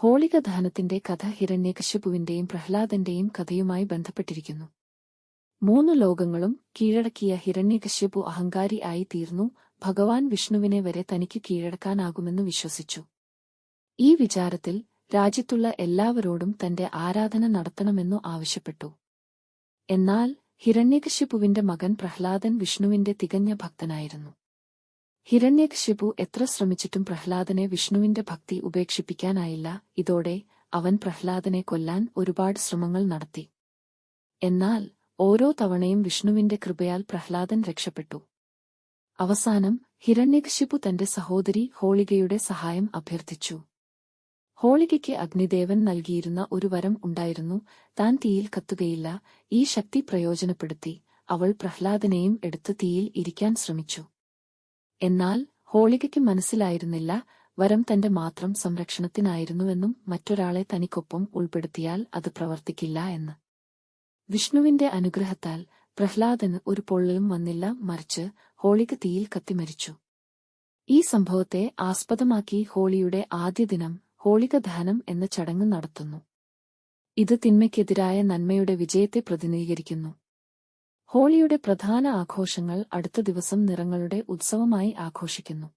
ഹോളിക ദഹനത്തിന്റെ കഥ ഹിരണ്യകശിപുവിന്റെയും പ്രഹ്ലാദന്റെയും കഥയുമായി ബന്ധപ്പെട്ടിരിക്കുന്നു. 3 ലോകങ്ങളും കീഴടക്കിയ ഹിരണ്യകശിപു അഹങ്കാരി ആയി തീർന്നു. ഭഗവാൻ വിഷ്ണുവിനെ വരെ തനിക്ക് കീഴടക്കാനാകുമെന്ന് വിശ്വസിച്ചു. ഈ വിചാരത്തിൽ രാജ്യത്തുള്ള എല്ലാവരോടും തന്റെ ആരാധന നടത്തണമെന്നു ആവശ്യപ്പെട്ടു. എന്നാൽ ഹിരണ്യകശിപുവിന്റെ മകൻ പ്രഹ്ലാദൻ വിഷ്ണുവിന്റെ തികഞ്ഞ ഭക്തനായിരുന്നു. ഹിരണ്യകശിപു എത്ര ശ്രമിച്ചിട്ടും പ്രഹ്ലാദനെ വിഷ്ണുവിന്റെ ഭക്തി ഉപേക്ഷിപ്പിക്കാനായില്ല. ഇതോടെ അവൻ പ്രഹ്ലാദനെ കൊല്ലാൻ ഒരുപാട് ശ്രമങ്ങൾ നടത്തി. എന്നാൽ ഓരോ തവണയും വിഷ്ണുവിന്റെ കൃപയാൽ പ്രഹ്ലാദൻ രക്ഷപ്പെട്ടു. അവസാനം ഹിരണ്യകശിപു തന്റെ സഹോദരി ഹോളികയുടെ സഹായം അഭ്യർത്ഥിച്ചു. ഹോളികയ്ക്ക് അഗ്നിദേവൻ നൽകിയിരുന്ന ഒരു വരം ഉണ്ടായിരുന്നു. താൻ തീയിൽ കത്തുകയില്ല. ഈ ശക്തി പ്രയോജനപ്പെടുത്തി അവൾ പ്രഹ്ലാദനെയും എടുത്ത് തീയിൽ ഇരിക്കാൻ ശ്രമിച്ചു. എന്നാൽ ഹോളികയ്ക്ക് മനസ്സിലായിരുന്നില്ല വരം തന്റെ മാത്രം സംരക്ഷണത്തിനായിരുന്നുവെന്നും മറ്റൊരാളെ തനിക്കൊപ്പം ഉൾപ്പെടുത്തിയാൽ അത് പ്രവർത്തിക്കില്ല എന്ന്. വിഷ്ണുവിന്റെ അനുഗ്രഹത്താൽ പ്രഹ്ലാദന് ഒരു പൊള്ളലും വന്നില്ല. മറിച്ച് ഹോളിക തീയിൽ കത്തിമരിച്ചു. ഈ സംഭവത്തെ ആസ്പദമാക്കി ഹോളിയുടെ ആദ്യ ദിനം ഹോളിക ദഹനം എന്ന ചടങ്ങ് നടത്തുന്നു. ഇത് തിന്മയ്ക്കെതിരായ നന്മയുടെ വിജയത്തെ പ്രതിനിധീകരിക്കുന്നു. ഹോളിയുടെ പ്രധാന ആഘോഷങ്ങൾ അടുത്ത ദിവസം നിറങ്ങളുടെ ഉത്സവമായി ആഘോഷിക്കുന്നു.